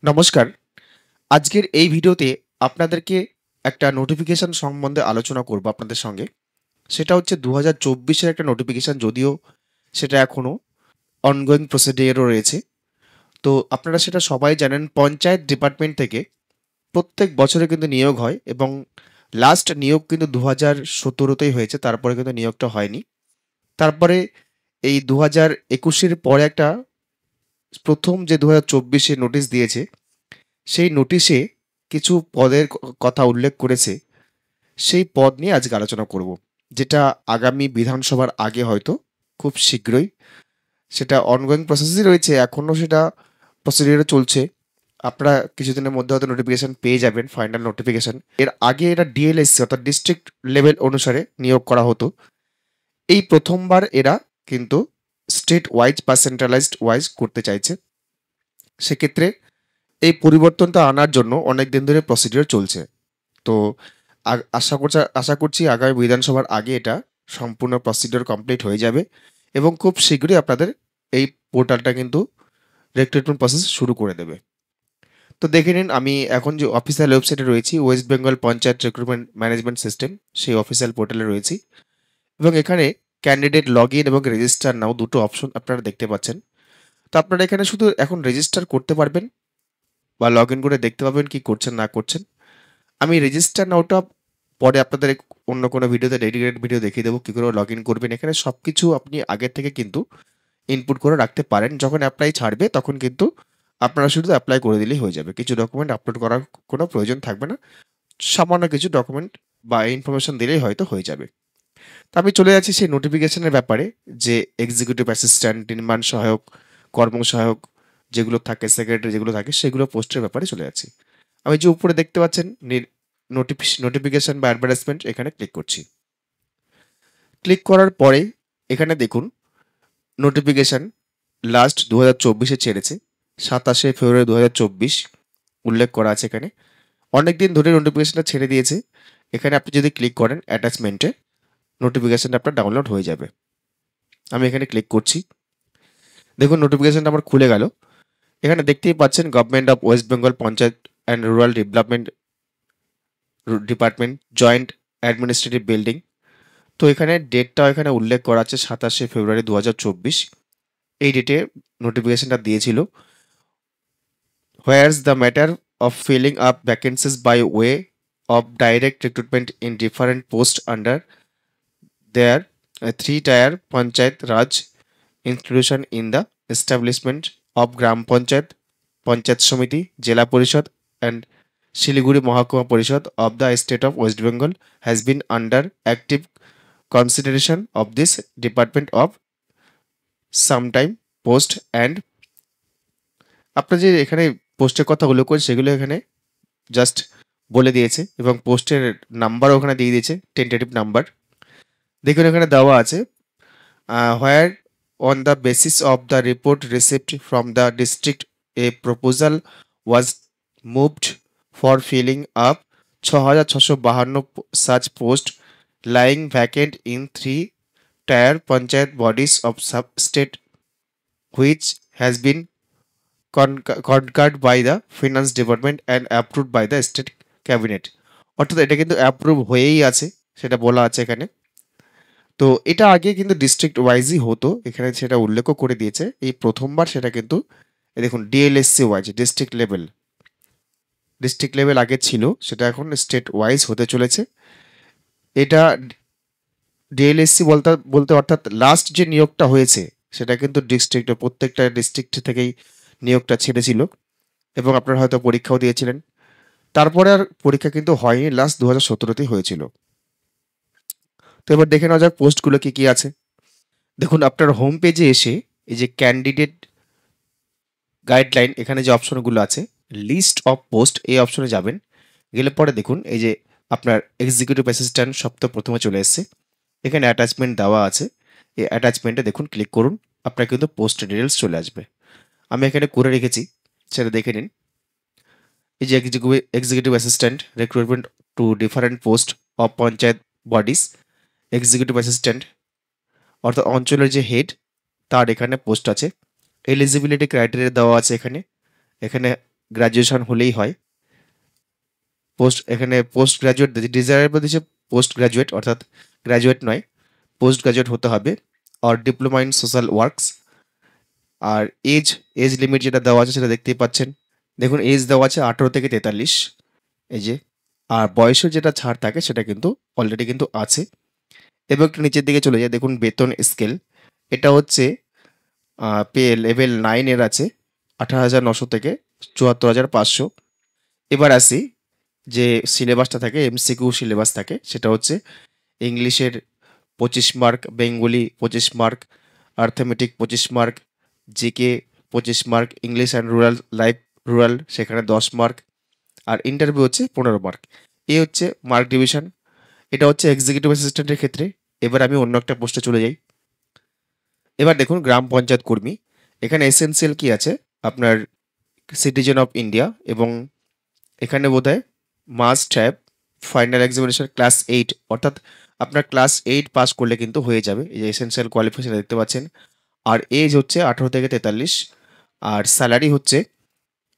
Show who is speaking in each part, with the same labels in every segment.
Speaker 1: নমস্কার। আজকের এই ভিডিওতে আপনাদেরকে একটা নোটিফিকেশন সম্বন্ধে আলোচনা করব আপনাদের সঙ্গে। সেটা হচ্ছে ২০২৪ এর একটা নোটিফিকেশন, যদিও সেটা এখনো অনগোয়িং প্রসিডিওরও রয়েছে। তো আপনারা সেটা সবাই জানেন, পঞ্চায়েত ডিপার্টমেন্ট থেকে প্রত্যেক বছরে কিন্তু নিয়োগ হয় এবং লাস্ট নিয়োগ কিন্তু ২০১৭ তেই হয়েছে। তারপরে কিন্তু নিয়োগটা হয়নি। তারপরে এই ২০২১ এর পরে একটা প্রথম যে ২০২৪ এ নোটিশ দিয়েছে, সেই নোটিশে কিছু পদের কথা উল্লেখ করেছে। সেই পদ নিয়ে আজকে আলোচনা করব, যেটা আগামী বিধানসভার আগে হয়তো খুব শীঘ্রই। সেটা অনগোয়িং প্রসেসই রয়েছে, এখনও সেটা প্রসিডিওরে চলছে। আপনারা কিছুদিনের মধ্যে হয়তো নোটিফিকেশন পেয়ে যাবেন, ফাইনাল নোটিফিকেশন। এর আগে এটা ডিএলএসসি অর্থাৎ ডিস্ট্রিক্ট লেভেল অনুসারে নিয়োগ করা হতো। এই প্রথমবার এরা কিন্তু স্টেট ওয়াইজ বা সেন্ট্রালাইজড ওয়াইজ করতে চাইছে। সেক্ষেত্রে এই পরিবর্তনটা আনার জন্য অনেক দিন ধরে প্রসিডিওর চলছে। তো আশা করছি আগামী বিধানসভার আগে এটা সম্পূর্ণ প্রসিডিওর কমপ্লিট হয়ে যাবে এবং খুব শীঘ্রই আপনাদের এই পোর্টালটা কিন্তু রিক্রুটমেন্ট প্রসেস শুরু করে দেবে। তো দেখে নিন, আমি এখন যে অফিসিয়াল ওয়েবসাইটে রয়েছি, West Bengal panchayat recruitment management system, সেই অফিসিয়াল পোর্টালে রয়েছি এবং এখানে ক্যান্ডিডেট লগ ইন এবং রেজিস্টার নাও দুটো অপশন আপনারা দেখতে পাচ্ছেন। তো আপনারা এখানে শুধু এখন রেজিস্টার করতে পারবেন বা লগ ইন করে দেখতে পাবেন কি করছেন না করছেন। আমি রেজিস্টার নাওটা পরে আপনাদের অন্য কোনো ভিডিওতে ডেডিকেটেড ভিডিও দেখিয়ে দেবো কী করে লগ ইন করবেন। এখানে সব কিছু আপনি আগের থেকে কিন্তু ইনপুট করে রাখতে পারেন। যখন অ্যাপ্লাই ছাড়বে তখন কিন্তু আপনারা শুধু অ্যাপ্লাই করে দিলেই হয়ে যাবে। কিছু ডকুমেন্ট আপলোড করার কোনো প্রয়োজন থাকবে না। সামান্য কিছু ডকুমেন্ট বা ইনফরমেশন দিলেই হয়তো হয়ে যাবে। তো আমি চলে যাচ্ছি সেই নোটিফিকেশনের ব্যাপারে, যে এক্সিকিউটিভ অ্যাসিস্ট্যান্ট, নির্মাণ সহায়ক, কর্ম সহায়ক যেগুলো থাকে, সেক্রেটারি যেগুলো থাকে, সেগুলো পোস্টের ব্যাপারে চলে যাচ্ছি। আমি যে উপরে দেখতে পাচ্ছেন নোটিফিকেশন বা অ্যাডভার্টাইজমেন্ট, এখানে ক্লিক করছি। ক্লিক করার পরে এখানে দেখুন নোটিফিকেশন লাস্ট ২০২৪-এ ছেড়েছে, ২৭শে ফেব্রুয়ারি ২০২৪ উল্লেখ করা আছে এখানে। অনেক দিন ধরে নোটিফিকেশনটা ছেড়ে দিয়েছে। এখানে আপনি যদি ক্লিক করেন অ্যাটাচমেন্টে, নোটিফিকেশনটা আপনার ডাউনলোড হয়ে যাবে। আমি এখানে ক্লিক করছি। দেখুন নোটিফিকেশনটা আমার খুলে গেল। এখানে দেখতেই পাচ্ছেন government of West Bengal panchayat and rural development department, joint administrative building. তো এখানে ডেটটাও এখানে উল্লেখ করা আছে ২৭শে ফেব্রুয়ারি ২০২৪। এই ডেটে নোটিফিকেশনটা দিয়েছিল। Whereas the matter of filling up vacancies by way of direct recruitment in different post under their three tier panchayat Raj institution in the establishment of gram panchayat, panchayat samiti, zila পরিষদ অ্যান্ড শিলিগুড়ি মহকুমা পরিষদ of the state of West Bengal has been under active consideration of this department of sometime post and আপনার যে এখানে পোস্টের কথা উল্লেখ করে সেগুলো এখানে জাস্ট বলে দিয়েছে এবং পোস্টের নাম্বারও ওখানে দিয়ে দিয়েছে, টেন্টেটিভ নাম্বার। দেখুন এখানে দেওয়া আছে হোয়ার on the basis of the report received from the district a proposal was moved for filling up ৬,৬৫২ such post lying vacant in 3 tier panchayat bodies of sub-state, which has been concurred by the finance department and approved by the state cabinet। অর্থাৎ এটা কিন্তু approve হয়েই আছে, সেটা বলা আছে এখানে। তো এটা আগে কিন্তু ডিস্ট্রিক্ট ওয়াইজই হতো, এখানে সেটা উল্লেখও করে দিয়েছে। এই প্রথমবার সেটা কিন্তু দেখুন ডিএলএসসি ওয়াইজ ডিস্ট্রিক্ট লেভেল আগে ছিল, সেটা এখন স্টেট ওয়াইজ হতে চলেছে। এটা ডিএলএসসি বলতে বলতে অর্থাৎ লাস্ট যে নিয়োগটা হয়েছে সেটা কিন্তু ডিস্ট্রিক্টে প্রত্যেকটা ডিস্ট্রিক্ট থেকেই নিয়োগটা ছেড়েছিল এবং আপনারা হয়তো পরীক্ষাও দিয়েছিলেন। তারপরে আর পরীক্ষা কিন্তু হয়নি, লাস্ট ২০১৭তেই হয়েছিল। তো এবার দেখে নেওয়া যাক পোস্টগুলো কী কী আছে। দেখুন আপনার হোম পেজে এসে এই যে ক্যান্ডিডেট গাইডলাইন, এখানে যে অপশনগুলো আছে লিস্ট অফ পোস্ট, এই অপশনে যাবেন। গেলে পরে দেখুন এই যে আপনার এক্সিকিউটিভ অ্যাসিস্ট্যান্ট সপ্তাহ প্রথমে চলে এসছে। এখানে অ্যাটাচমেন্ট দেওয়া আছে, এই অ্যাটাচমেন্টে দেখুন ক্লিক করুন, আপনার কিন্তু পোস্ট ডিটেলস চলে আসবে। আমি এখানে করে রেখেছি, সেটা দেখে নিন। এই যে executive assistant recruitment to different post of panchayat bodies, executive assistant অর্থাৎ অঞ্চলের যে হেড তার এখানে পোস্ট আছে। এলিজিবিলিটি ক্রাইটেরিয়া দেওয়া আছে এখানে। এখানে গ্র্যাজুয়েশন হলেই হয়। এখানে পোস্ট গ্র্যাজুয়েট ডিজায়ারেবল দিচ্ছে পোস্ট গ্র্যাজুয়েট, অর্থাৎ গ্র্যাজুয়েট নয়, পোস্ট গ্র্যাজুয়েট হতে হবে, আর ডিপ্লোমা ইন সোশ্যাল ওয়ার্কস। আর এজ এজ লিমিট যেটা দেওয়া আছে সেটা দেখতেই পাচ্ছেন। দেখুন এজ দেওয়া আছে 18 থেকে 43, এই যে। আর বয়সের যেটা ছাড় থাকে সেটা কিন্তু অলরেডি কিন্তু আছে। এবং একটু নিচের দিকে চলে যায়, দেখুন বেতন স্কেল। এটা হচ্ছে পে লেভেল 9 এর আছে 18,900 থেকে 74,500। এবার আসি যে সিলেবাসটা থাকে, এমসিকিউ সিলেবাস থাকে, সেটা হচ্ছে ইংলিশের 25 mark, Bengali 25 mark, arithmetic 25 mark, GK 25 mark, English and rural সেখানে 10 মার্ক, আর ইন্টারভিউ হচ্ছে 15 মার্ক। এই হচ্ছে মার্ক ডিভিশন। এটা হচ্ছে এক্সিকিউটিভ অ্যাসিস্ট্যান্টের ক্ষেত্রে। এবার আমি অন্য একটা পোস্টে চলে যাই। এবার দেখুন গ্রাম পঞ্চায়েত কর্মী। এখানে এসেনশিয়াল কি আছে, আপনার সিটিজেন অফ ইন্ডিয়া, এবং এখানে বোধহয় must have final examination class 8, অর্থাৎ আপনার ক্লাস 8 পাস করলে কিন্তু হয়ে যাবে। এই যে এসেনশিয়াল কোয়ালিফিকেশন দেখতে পাচ্ছেন। আর এজ হচ্ছে 18 থেকে 43, আর স্যালারি হচ্ছে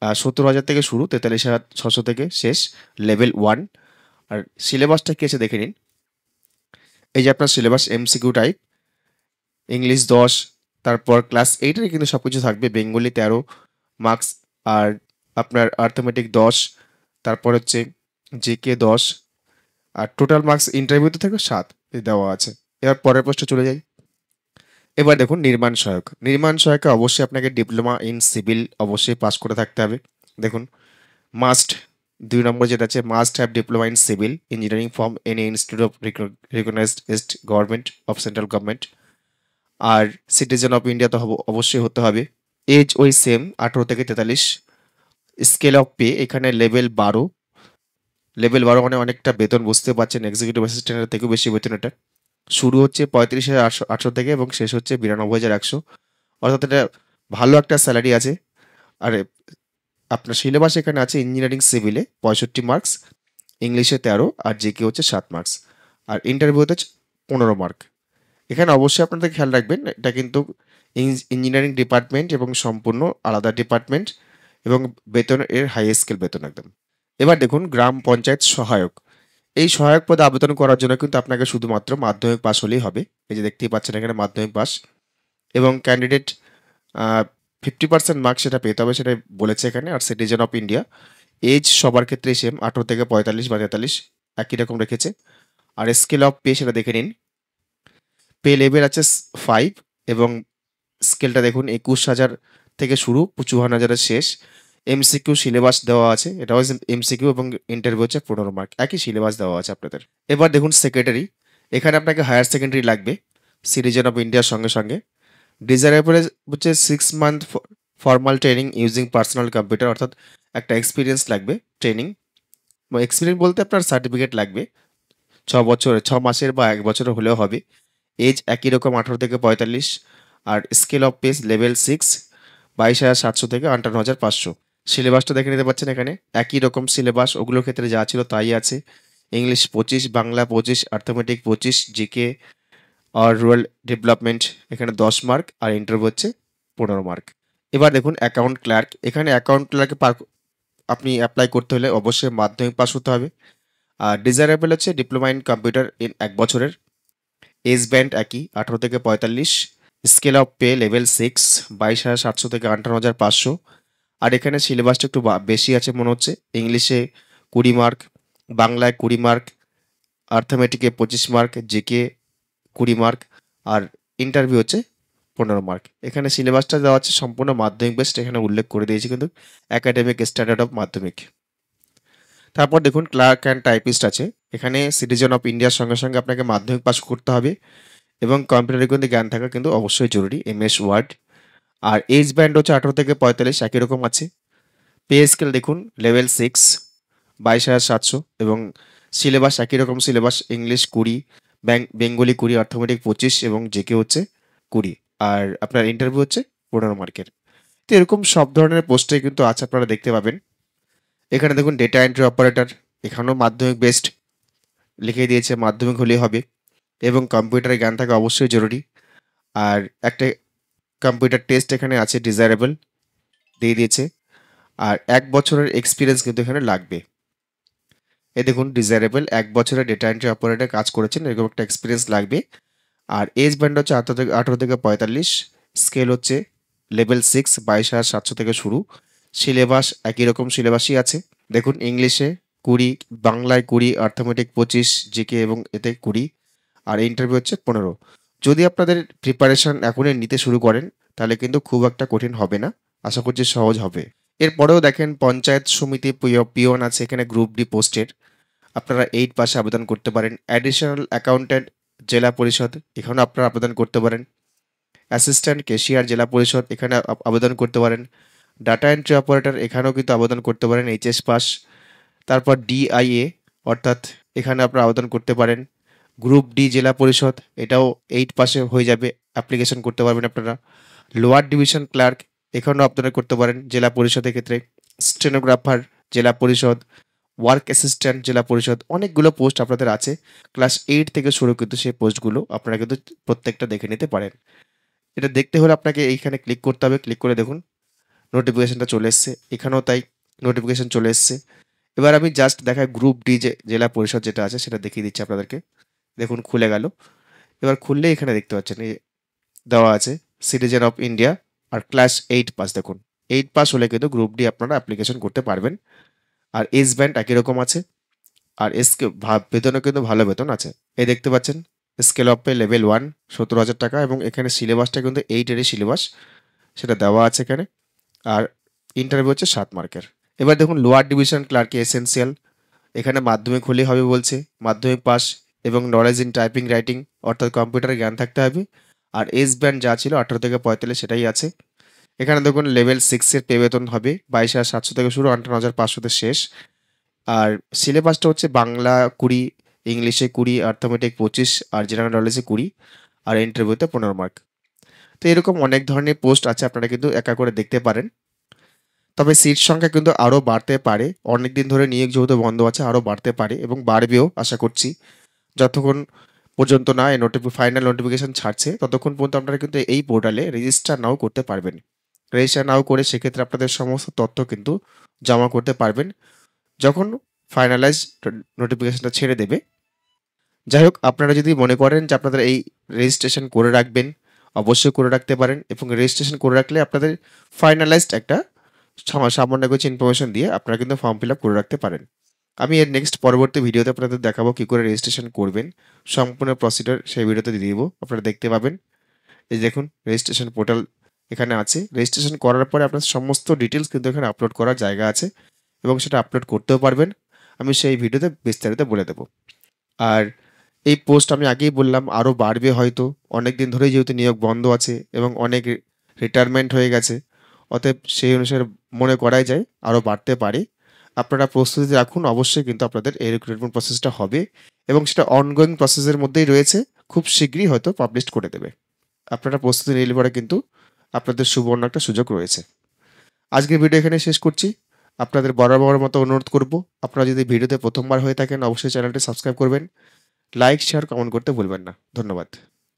Speaker 1: 70,000 থেকে শুরু, 43,600 থেকে শেষ, লেভেল 1। আর সিলেবাসটা কি আছে দেখে নিন। এই যে আপনার সিলেবাস এমসিকিউ টাইপ, ইংলিশ 10, তারপর ক্লাস 8-এর কিন্তু সব কিছু থাকবে, বেঙ্গলি 13 মার্কস, আর আপনার অ্যারিথমেটিক 10, তারপর হচ্ছে জিকে 10, আর টোটাল মার্কস ইন্টারভিউতে থাকবে 7 দেওয়া আছে। এবার পরের প্রশ্নে চলে যাই। এবার দেখুন নির্মাণ সহায়ক। নির্মাণ সহায়কে অবশ্যই আপনাকে ডিপ্লোমা ইন সিভিল অবশ্যই পাস করে থাকতে হবে। দেখুন মাস্ট 2 নম্বর যেটা আছে, must have diploma in civil engineering from any institute of recognised government of central government. আর সিটিজেন অফ ইন্ডিয়া তো অবশ্যই হতে হবে। এজ ওই সেম 18 থেকে 43। স্কেল অফ পে এখানে লেভেল 12 মানে অনেকটা বেতন, বুঝতে পারছেন এক্সিকিউটিভ অ্যাসিস্ট্যান্টের থেকেও বেশি বেতন এটা। শুরু হচ্ছে 35,800 থেকে এবং শেষ হচ্ছে 92,100, অর্থাৎ এটা ভালো একটা স্যালারি আছে। আর আপনার সিলেবাস এখানে আছে ইঞ্জিনিয়ারিং সিভিলে 65 মার্কস, ইংলিশে 13, আর জিকে হচ্ছে 7 মার্কস, আর ইন্টারভিউতে 15 মার্ক। এখানে অবশ্যই আপনাদের খেয়াল রাখবেন, এটা কিন্তু ইঞ্জিনিয়ারিং ডিপার্টমেন্ট এবং সম্পূর্ণ আলাদা ডিপার্টমেন্ট, এবং বেতন এর হাই স্কেল বেতন একদম। এবার দেখুন গ্রাম পঞ্চায়েত সহায়ক। এই সহায়ক পদে আবেদন করার জন্য কিন্তু আপনাকে শুধুমাত্র মাধ্যমিক পাস হলেই হবে। এই যে দেখতেই পাচ্ছেন এখানে মাধ্যমিক পাস, এবং ক্যান্ডিডেট 50% মার্কস সেটা পেতে হবে, সেটা বলেছে এখানে। আর সিটিজেন অফ ইন্ডিয়া, এজ সবার ক্ষেত্রেই সেম 18 থেকে 45 বা 43 একই রকম রেখেছে। আর স্কেল অফ পে সেটা দেখে নিন। পে লেভেল আছে 5, এবং স্কেলটা দেখুন 21,000 থেকে শুরু, 54,000-এর শেষ। এমসিকিউ সিলেবাস দেওয়া আছে, এটাও এমসিকিউ, এবং ইন্টারভিউ হচ্ছে 15 মার্ক, একই সিলেবাস দেওয়া আছে আপনাদের। এবার দেখুন সেক্রেটারি। এখানে আপনাকে হায়ার সেকেন্ডারি লাগবে সিটিজেন অফ ইন্ডিয়ার সঙ্গে সঙ্গে। ডিজায়ারেবল হচ্ছে 6 month formal training using personal computer, অর্থাৎ একটা এক্সপিরিয়েন্স লাগবে ট্রেনিং। এক্সপিরিয়েন্স বলতে আপনার সার্টিফিকেট লাগবে 6 মাসের বা 1 বছরের হলেও হবে। এজ একই রকম 18 থেকে 45, আর স্কেল অফ পেস লেভেল 6, 22,700 থেকে 58,500। সিলেবাসটা দেখে নিতে পাচ্ছেন এখানে একই রকম সিলেবাস, ওগুলোর ক্ষেত্রে যা ছিল তাই আছে। ইংলিশ 25, বাংলা 25, অ্যারিথমেটিক 25, জিকে আর রুরাল ডেভেলপমেন্ট এখানে 10 মার্ক, আর ইন্টারভিউ হচ্ছে 15 মার্ক। এবার দেখুন অ্যাকাউন্ট ক্লার্ক। এখানে অ্যাকাউন্ট ক্লার্কে আপনি অ্যাপ্লাই করতে হলে অবশ্যই মাধ্যমিক পাস হতে হবে। আর ডিজায়ারেবল হচ্ছে ডিপ্লোমা ইন কম্পিউটার ইন 1 বছরের। এজ ব্যান্ড একই 18 থেকে 45, স্কেল অফ পে লেভেল 6, 22,700 থেকে 58,500। আর এখানে সিলেবাসটা একটু বেশি আছে মনে হচ্ছে। ইংলিশে 20 মার্ক, বাংলায় 20 মার্ক, অ্যারিথমেটিকে 25 মার্ক, জিকে 20 মার্ক, আর ইন্টারভিউ হচ্ছে 15 মার্ক। এখানে সিলেবাসটা দেওয়া আছে সম্পূর্ণ মাধ্যমিক বেসড, এখানে উল্লেখ করে দিয়েছি কিন্তু একাডেমিক স্ট্যান্ডার্ড অফ মাধ্যমিক। তারপর দেখুন ক্লার্ক অ্যান্ড টাইপিস্ট আছে। এখানে সিটিজেন অফ ইন্ডিয়ার সঙ্গে সঙ্গে আপনাকে মাধ্যমিক পাস করতে হবে, এবং কম্পিউটারের কিন্তু জ্ঞান থাকা কিন্তু অবশ্যই জরুরি, এমএস ওয়ার্ড। আর এজ ব্যান্ড হচ্ছে 18 থেকে 45, একই রকম আছে। পে স্কেল দেখুন লেভেল 6, 22,700, এবং সিলেবাস একই রকম সিলেবাস, ইংলিশ 20, বেঙ্গলি 20, অর্থোমেটিক 25, এবং জিকে হচ্ছে 20, আর আপনার ইন্টারভিউ হচ্ছে 15 মার্কের। তো এরকম সব ধরনের পোস্টে কিন্তু আছে, আপনারা দেখতে পাবেন। এখানে দেখুন ডেটা এন্ট্রি অপারেটর, এখানেও মাধ্যমিক বেসড লিখে দিয়েছে, মাধ্যমিক হলেই হবে, এবং কম্পিউটারের জ্ঞান থাকা অবশ্যই জরুরি। আর একটা কম্পিউটার টেস্ট এখানে আছে, ডিজায়ারেবল দিয়ে দিয়েছে। আর 1 বছরের এক্সপিরিয়েন্স কিন্তু এখানে লাগবে। এই দেখুন ডিজায়ারেবল 1 বছরের ডেটা এন্ট্রি অপারেটর কাজ করেছেন এরকম একটা এক্সপিরিয়েন্স লাগবে। আর এজ ব্যান্ড হচ্ছে 18 থেকে 45, স্কেল হচ্ছে লেভেল 6 22,700 থেকে শুরু। সিলেবাস একই রকম সিলেবাসই আছে। দেখুন ইংলিশে 20, বাংলায় 20, অ্যারিথমেটিক 25, জিকে এবং এতে 20, আর ইন্টারভিউ হচ্ছে 15। যদি আপনাদের প্রিপারেশন এখনই নিতে শুরু করেন তাহলে কিন্তু খুব একটা কঠিন হবে না, আশা করছি সহজ হবে। এরপরেও দেখেন পঞ্চায়েত সমিতি পিওন আছে এখানে গ্রুপ ডি পোস্টের, আপনারা 8 পাশে আবেদন করতে পারেন। অ্যাডিশনাল অ্যাকাউন্ট্যান্ট জেলা পরিষদ, এখানেও আপনারা আবেদন করতে পারেন। অ্যাসিস্ট্যান্ট ক্যাশিয়ার জেলা পরিষদ, এখানে আবেদন করতে পারেন। ডাটা এন্ট্রি অপারেটর, এখানেও কিন্তু আবেদন করতে পারেন এইচএস পাস। তারপর ডিআইএ অর্থাৎ এখানে আপনারা আবেদন করতে পারেন। গ্রুপ ডি জেলা পরিষদ, এটাও 8 পাশে হয়ে যাবে, অ্যাপ্লিকেশন করতে পারবেন আপনারা। লোয়ার ডিভিশন ক্লার্ক, এখানেও আবেদন করতে পারেন জেলা পরিষদের ক্ষেত্রে। স্টেনোগ্রাফার জেলা পরিষদ, ওয়ার্ক অ্যাসিস্ট্যান্ট জেলা পরিষদ, অনেকগুলো পোস্ট আপনাদের আছে। ক্লাস 8 থেকে শুরু কিন্তু সেই পোস্টগুলো আপনারা কিন্তু প্রত্যেকটা দেখে নিতে পারেন। এটা দেখতে হলে আপনাকে এইখানে ক্লিক করতে হবে। ক্লিক করে দেখুন নোটিফিকেশনটা চলে এসছে, এখানেও তাই নোটিফিকেশন চলে এসছে। এবার আমি জাস্ট দেখাই গ্রুপ ডি যে জেলা পরিষদ যেটা আছে সেটা দেখিয়ে দিচ্ছি আপনাদেরকে। দেখুন খুলে গেল। এবার খুললে এখানে দেখতে পাচ্ছেন এই দেওয়া আছে সিটিজেন অফ ইন্ডিয়া আর ক্লাস 8 পাস। দেখুন 8 পাস হলে কিন্তু গ্রুপ ডি আপনারা অ্যাপ্লিকেশন করতে পারবেন। আর এজ ব্যান্ড একই রকম আছে। আর বেতনও কিন্তু ভালো বেতন আছে। এই দেখতে পাচ্ছেন স্কেল অফ পে লেভেল 1 17,000 টাকা, এবং এখানে সিলেবাসটা কিন্তু 8-এরই সিলেবাস, সেটা দেওয়া আছে এখানে। আর ইন্টারভিউ হচ্ছে 7 মার্কের। এবার দেখুন লোয়ার ডিভিশন ক্লার্কে এসেন্সিয়াল, এখানে মাধ্যমিক হলেই হবে বলছে, মাধ্যমিক পাস এবং নলেজ ইন টাইপিং রাইটিং অর্থাৎ কম্পিউটারে জ্ঞান থাকতে হবে। আর এজ ব্যান্ড যা ছিল 18 থেকে 45 সেটাই আছে। এখানে দেখুন লেভেল 6-এর পে বেতন হবে 22,700 থেকে শুরু, 58,500-তে শেষ। আর সিলেবাসটা হচ্ছে বাংলা 20, ইংলিশে 20, অ্যারিথমেটিক 25, আর জেনারেল নলেজে 20, আর ইন্টারভিউতে 15 মার্ক। তো এরকম অনেক ধরনের পোস্ট আছে, আপনারা কিন্তু একা করে দেখতে পারেন। তবে সিট সংখ্যা কিন্তু আরও বাড়তে পারে, অনেক দিন ধরে নিয়োগ যেহেতু বন্ধ আছে আরও বাড়তে পারে এবং বাড়বেও আশা করছি। যতক্ষণ পর্যন্ত না এই ফাইনাল নোটিফিকেশন ছাড়ছে ততক্ষণ পর্যন্ত আপনারা কিন্তু এই পোর্টালে রেজিস্টার নাও করতে পারবেন। রেজিস্টার নাও করে সেক্ষেত্রে আপনাদের সমস্ত তথ্য কিন্তু জমা করতে পারবেন যখন ফাইনালাইজ নোটিফিকেশনটা ছেড়ে দেবে। যাই হোক, আপনারা যদি মনে করেন যে আপনাদের এই রেজিস্ট্রেশন করে রাখবেন, অবশ্যই করে রাখতে পারেন, এবং রেজিস্ট্রেশন করে রাখলে আপনাদের ফাইনালাইজড একটা সামান্য কিছু ইনফরমেশন দিয়ে আপনারা কিন্তু ফর্ম ফিল আপ করে রাখতে পারেন। আমি এর নেক্সট পরবর্তী ভিডিওতে আপনাদের দেখাবো কী করে রেজিস্ট্রেশন করবেন, সম্পূর্ণ প্রসিডিওর সেই ভিডিওতে দিয়ে দিব, আপনারা দেখতে পাবেন। এই দেখুন রেজিস্ট্রেশন পোর্টাল এখানে আছে। রেজিস্ট্রেশন করার পরে আপনার সমস্ত ডিটেলস কিন্তু এখানে আপলোড করার জায়গা আছে এবং সেটা আপলোড করতেও পারবেন, আমি সেই ভিডিওতে বিস্তারিত বলে দেবো। আর এই পোস্ট আমি আগেই বললাম আরও বাড়বে হয়তো, অনেক দিন ধরেই যেহেতু নিয়োগ বন্ধ আছে এবং অনেক রিটায়ারমেন্ট হয়ে গেছে, অতএব সেই অনুসারে মনে করাই যায় আরও বাড়তে পারে। আপনারা প্রস্তুতি রাখুন, অবশ্যই কিন্তু আপনাদের এই রিক্রুটমেন্ট প্রসেসটা হবে এবং সেটা অনগোয়িং প্রসেসের মধ্যেই রয়েছে, খুব শীঘ্রই হয়তো পাবলিশ করে দেবে। আপনারা প্রস্তুতি নিলে পরে কিন্তু আপনাদের সুবর্ণ একটা সুযোগ রয়েছে। আজকের ভিডিও এখানে শেষ করছি। আপনাদের বরাবর মতো অনুরোধ করব, আপনারা যদি ভিডিওতে প্রথমবার হয়ে থাকেন অবশ্যই চ্যানেলটি সাবস্ক্রাইব করবেন, লাইক শেয়ার কমেন্ট করতে ভুলবেন না। ধন্যবাদ।